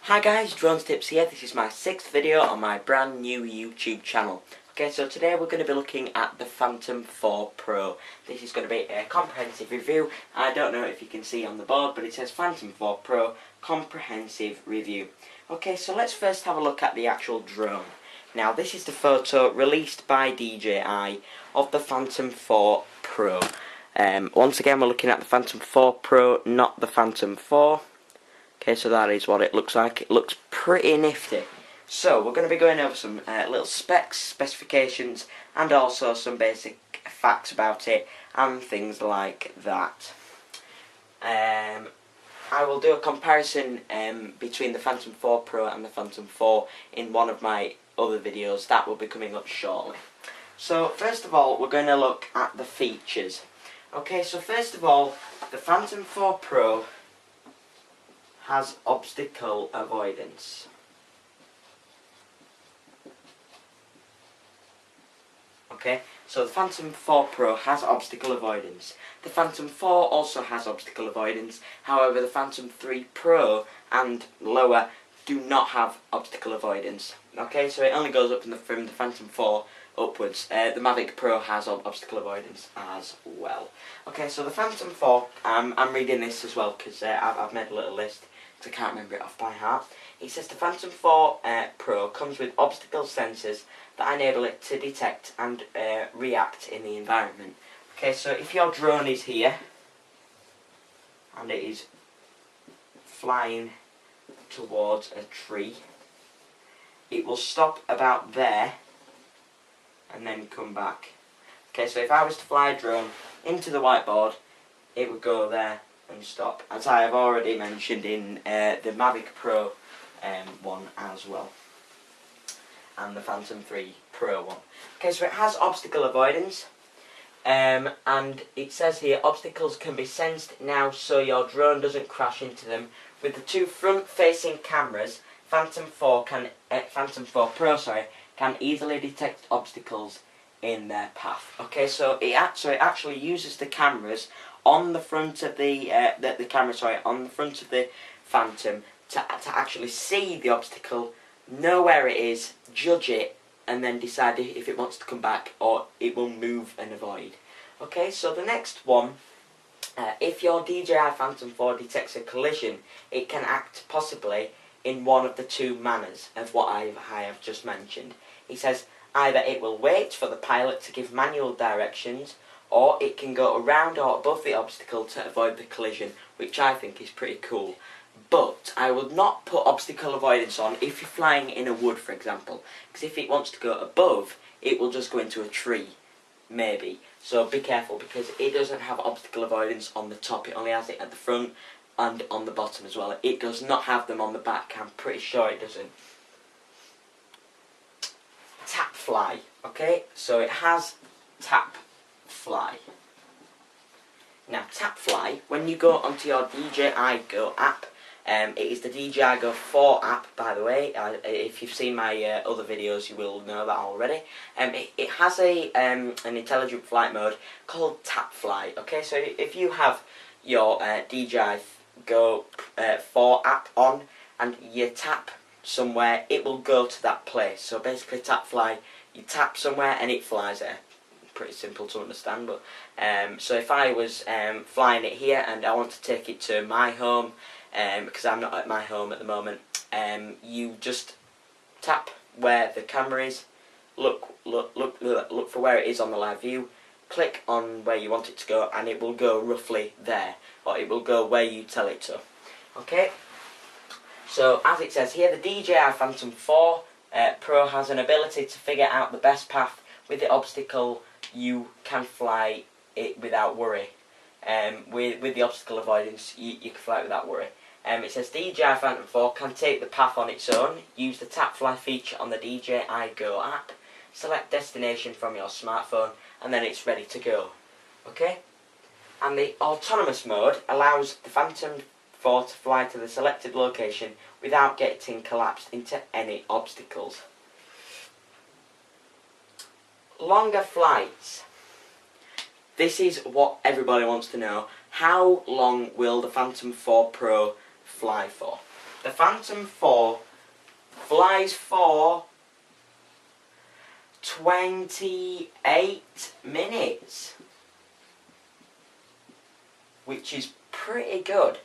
Hi guys, Drones Tips here. This is my 6th video on my brand new YouTube channel. Okay, so today we're going to be looking at the Phantom 4 Pro. This is going to be a comprehensive review. I don't know if you can see on the board, but it says Phantom 4 Pro Comprehensive Review. Okay, so let's first have a look at the actual drone. Now, this is the photo released by DJI of the Phantom 4 Pro. Once again, we're looking at the Phantom 4 Pro, not the Phantom 4. Okay, so that is what it looks like. It looks pretty nifty. So, we're going to be going over some little specs, specifications, and also some basic facts about it, and things like that. I will do a comparison between the Phantom 4 Pro and the Phantom 4 in one of my other videos. That will be coming up shortly. So, first of all, we're going to look at the features. Okay, so first of all, the Phantom 4 Pro has obstacle avoidance. Okay, so the Phantom 4 Pro has obstacle avoidance. The Phantom 4 also has obstacle avoidance. However, the Phantom 3 Pro and lower do not have obstacle avoidance. Okay, so it only goes up from the Phantom 4 upwards. The Mavic Pro has obstacle avoidance as well. Okay, so the Phantom 4, I'm reading this as well because I've made a little list. I can't remember it off by heart. It says the Phantom 4 Pro comes with obstacle sensors that enable it to detect and react in the environment. Okay, so if your drone is here and it is flying towards a tree, it will stop about there and then come back. Okay, so if I was to fly a drone into the whiteboard, it would go there and stop, as I have already mentioned in the Mavic Pro one as well, and the Phantom 3 Pro one. Okay, so it has obstacle avoidance, and it says here obstacles can be sensed now so your drone doesn't crash into them. With the two front-facing cameras, Phantom 4 Pro can easily detect obstacles in their path. Okay, so it actually uses the cameras on the front of the front of the Phantom to actually see the obstacle, know where it is, judge it, and then decide if it wants to come back or it will move and avoid. Okay, so the next one, if your DJI Phantom 4 detects a collision, it can act possibly in one of the two manners of what I have just mentioned. It says either it will wait for the pilot to give manual directions, or it can go around or above the obstacle to avoid the collision, which I think is pretty cool. But I would not put obstacle avoidance on if you're flying in a wood, for example, because if it wants to go above, it will just go into a tree, maybe. So be careful, because it doesn't have obstacle avoidance on the top, it only has it at the front and on the bottom as well. It does not have them on the back, I'm pretty sure it doesn't. Tap fly, okay, so it has tap fly. Now, tap fly, when you go onto your DJI Go app, it is the DJI Go 4 app, by the way. If you've seen my other videos, you will know that already. It has an intelligent flight mode called tap fly. Okay, so if you have your DJI Go 4 app on and you tap somewhere, it will go to that place. So basically, tap fly, you tap somewhere and it flies there. Pretty simple to understand, but so if I was flying it here and I want to take it to my home, because I'm not at my home at the moment, you just tap where the camera is, look for where it is on the live view, click on where you want it to go, and it will go roughly there, or it will go where you tell it to. Okay, so as it says here, the DJI Phantom 4 Pro has an ability to figure out the best path with the obstacle. You can fly it without worry. With the obstacle avoidance, you can fly it without worry. It says DJI Phantom 4 can take the path on its own. Use the tap fly feature on the DJI Go app. Select destination from your smartphone, and then it's ready to go. Okay? And the autonomous mode allows the Phantom 4 to fly to the selected location without getting collapsed into any obstacles. Longer flights. This is what everybody wants to know. How long will the Phantom 4 Pro fly for? the Phantom 4 flies for 28 minutes, which is pretty good.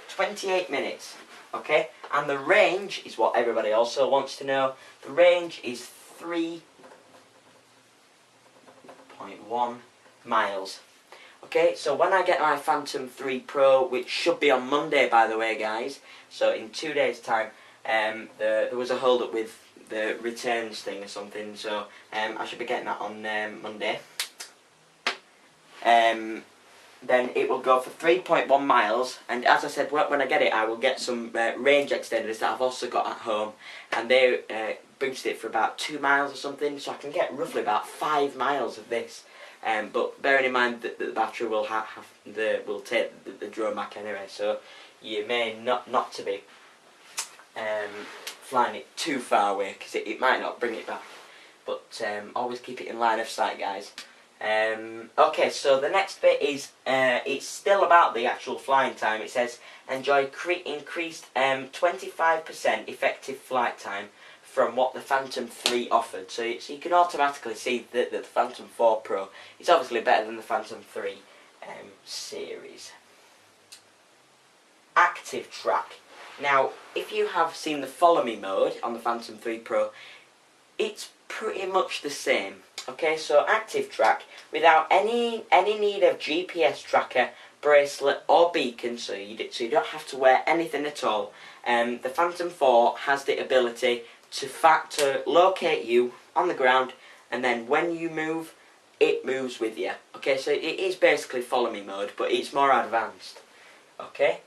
28 minutes, okay? And the range is what everybody also wants to know. The range is 3.1 miles. Okay, so when I get my Phantom 3 Pro, which should be on Monday, by the way, guys, so in 2 days' time, there was a hold-up with the returns thing or something, so I should be getting that on Monday. Then it will go for 3.1 miles, and as I said, when I get it, I will get some range extenders that I've also got at home, and they boost it for about 2 miles or something, so I can get roughly about 5 miles of this. But bearing in mind that the battery will will take the drone back anyway, so you may not to be flying it too far away, because it might not bring it back. But always keep it in line of sight, guys. Okay, so the next bit is it's still about the actual flying time. It says enjoy increased 25% effective flight time from what the Phantom 3 offered. So you can automatically see that the Phantom 4 Pro is obviously better than the Phantom 3 series. Active track. Now, if you have seen the follow me mode on the Phantom 3 Pro, it's pretty much the same. Okay, so active track, without any need of GPS tracker, bracelet or beacon, so you don't have to wear anything at all. The Phantom 4 has the ability to locate you on the ground, and then when you move, it moves with you. Okay, so it is basically follow me mode, but it's more advanced. Okay?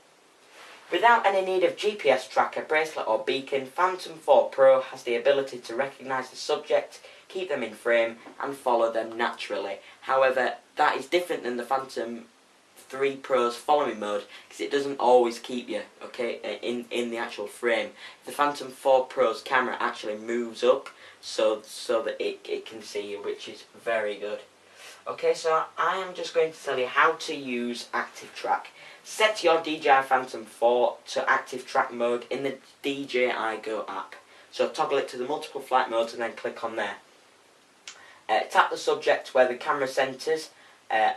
Without any need of GPS tracker, bracelet or beacon, Phantom 4 Pro has the ability to recognise the subject, keep them in frame and follow them naturally. However, that is different than the Phantom 3 Pro's follow me mode, because it doesn't always keep you, okay, in the actual frame. The Phantom 4 Pro's camera actually moves up so that it can see you, which is very good. Okay, so I am just going to tell you how to use active track. Set your DJI Phantom 4 to active track mode in the DJI Go app. So toggle it to the multiple flight modes and then click on there. Tap the subject where the camera centres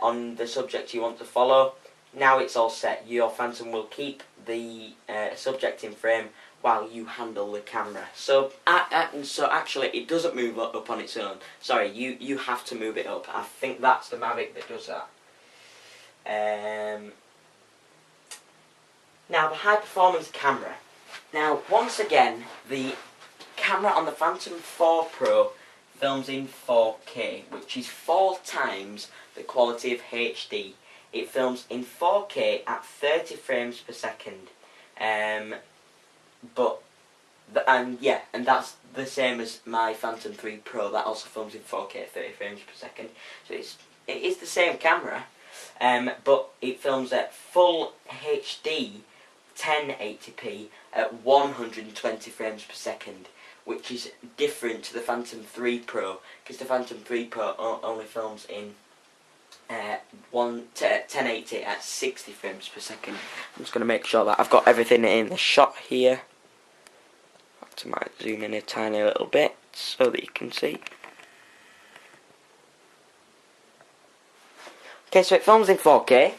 on the subject you want to follow. Now it's all set. Your Phantom will keep the subject in frame while you handle the camera. So actually it doesn't move up on its own. Sorry, you have to move it up. I think that's the Mavic that does that. Now the high performance camera. Now once again, the camera on the Phantom 4 Pro films in 4K, which is 4 times the quality of HD. It films in 4K at 30 frames per second. And that's the same as my Phantom 3 Pro. That also films in 4K at 30 frames per second. So it is the same camera, but it films at full HD 1080p at 120 frames per second, which is different to the Phantom 3 Pro, because the Phantom 3 Pro only films in 1080 at 60 frames per second. I'm just going to make sure that I've got everything in the shot here. I might zoom in a tiny little bit so that you can see. Okay, so it films in 4K.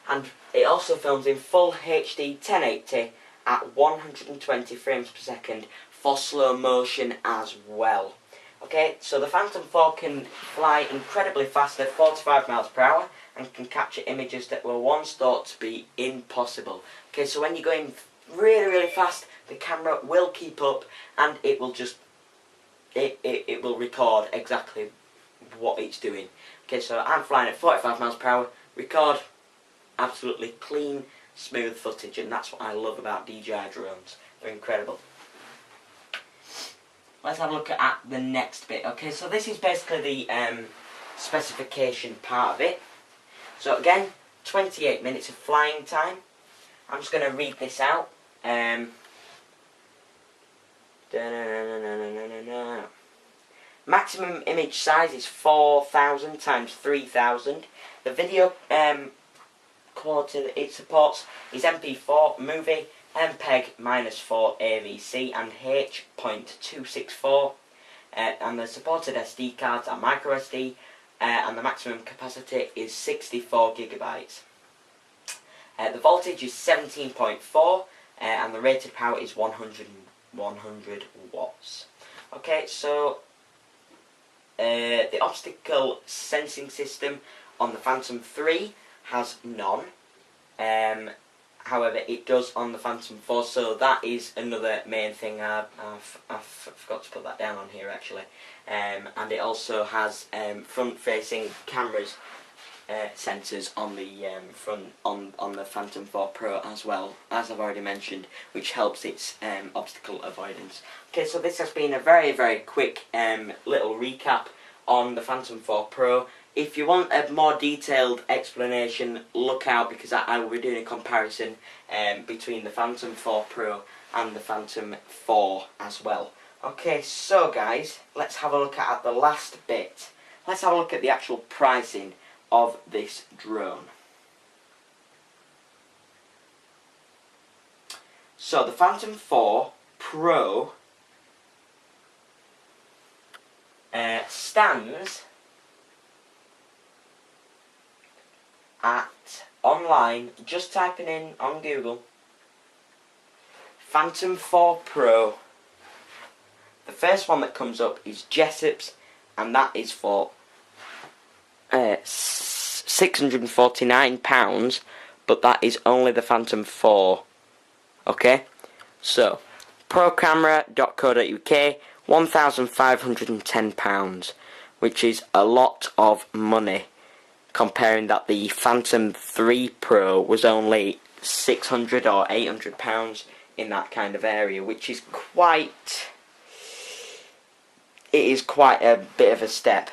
And it also films in full HD 1080 at 120 frames per second for slow motion as well. Okay, so the Phantom 4 can fly incredibly fast at 45 miles per hour and can capture images that were once thought to be impossible. Okay, so when you're going really fast, the camera will keep up and it will just it will record exactly what it's doing. Okay, so I'm flying at 45 miles per hour, record absolutely clean, smooth footage, and that's what I love about DJI drones. They're incredible. Let's have a look at the next bit. Okay, so this is basically the specification part of it. So again, 28 minutes of flying time. I'm just going to read this out. Maximum image size is 4000 times 3000. The video quality that it supports is MP4, movie, MPEG-4 AVC and H.264. And the supported SD cards are microSD, and the maximum capacity is 64 gigabytes. The voltage is 17.4, and the rated power is 100 watts. Okay, so the obstacle sensing system on the Phantom 3 has none. However, it does on the Phantom 4, so that is another main thing. I've forgot to put that down on here actually. And it also has front-facing cameras, sensors on the front on the Phantom 4 Pro as well, as I've already mentioned, which helps its obstacle avoidance. Okay, so this has been a very, very quick little recap on the Phantom 4 Pro. If you want a more detailed explanation, look out, because I will be doing a comparison between the Phantom 4 Pro and the Phantom 4 as well. Okay, so guys, let's have a look at the last bit. Let's have a look at the actual pricing of this drone. So the Phantom 4 Pro stands at, online, just typing in on Google, Phantom 4 Pro. The first one that comes up is Jessop's, and that is for £649, but that is only the Phantom 4. Okay, so procamera.co.uk, £1,510, which is a lot of money, comparing that the Phantom 3 Pro was only £600 or £800 in that kind of area, which is quite a bit of a step.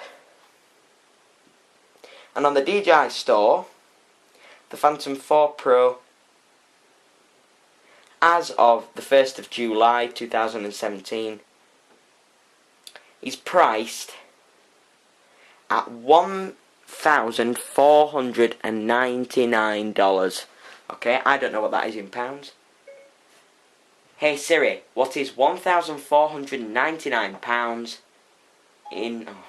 And on the DJI store, the Phantom 4 Pro, as of the 1st of July 2017, is priced at $1,499. Okay, I don't know what that is in pounds. Hey Siri, what is £1,499 in... Oh.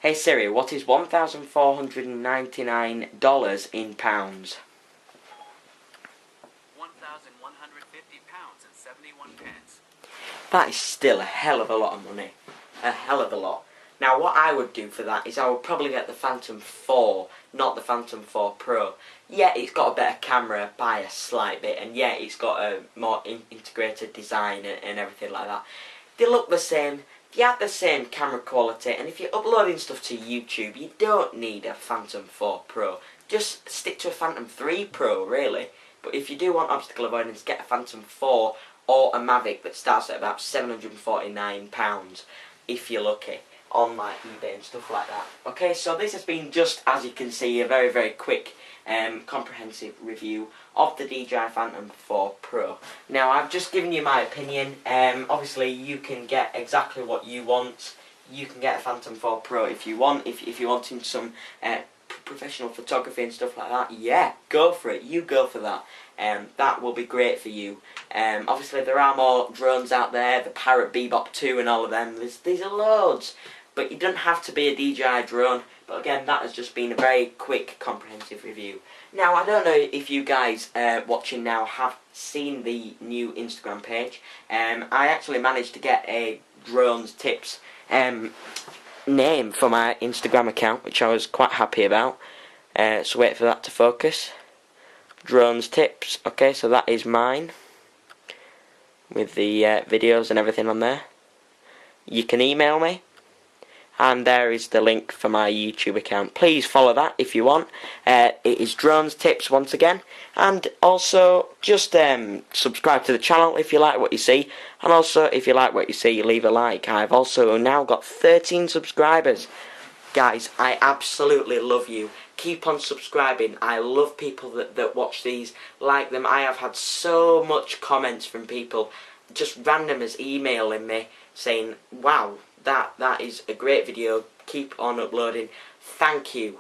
Hey Siri, what is $1,499 in pounds? £1,150.71. That is still a hell of a lot of money. A hell of a lot. Now what I would do for that is I would probably get the Phantom 4, not the Phantom 4 Pro. Yeah, it's got a better camera by a slight bit, and yeah, it's got a more integrated design and everything like that. They look the same. They have the same camera quality, and if you're uploading stuff to YouTube, you don't need a Phantom 4 Pro. Just stick to a Phantom 3 Pro, really. But if you do want obstacle avoidance, get a Phantom 4 or a Mavic that starts at about £749, if you're lucky, on like eBay and stuff like that. Okay, so this has been, just as you can see, a very, very quick comprehensive review of the DJI Phantom 4 Pro. Now, I've just given you my opinion. Obviously, you can get exactly what you want. You can get a Phantom 4 Pro if you want. If you're wanting some professional photography and stuff like that, yeah, go for it. You go for that. That will be great for you. Obviously, there are more drones out there, the Parrot Bebop 2 and all of them. There's loads. But you don't have to be a DJI drone. But again, that has just been a very quick, comprehensive review. Now, I don't know if you guys watching now have seen the new Instagram page. I actually managed to get a Drones Tips name for my Instagram account, which I was quite happy about. So wait for that to focus. Drones Tips. Okay, so that is mine, with the videos and everything on there. You can email me, and there is the link for my YouTube account. Please follow that if you want. It is Drones Tips once again. And also, just subscribe to the channel if you like what you see. And also, if you like what you see, leave a like. I've also now got 13 subscribers. Guys, I absolutely love you. Keep on subscribing. I love people that watch these, like them. I have had so much comments from people, just randomers emailing me, saying, wow, that is a great video, keep on uploading. Thank you,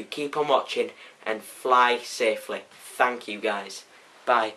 keep on watching and fly safely. Thank you guys. Bye.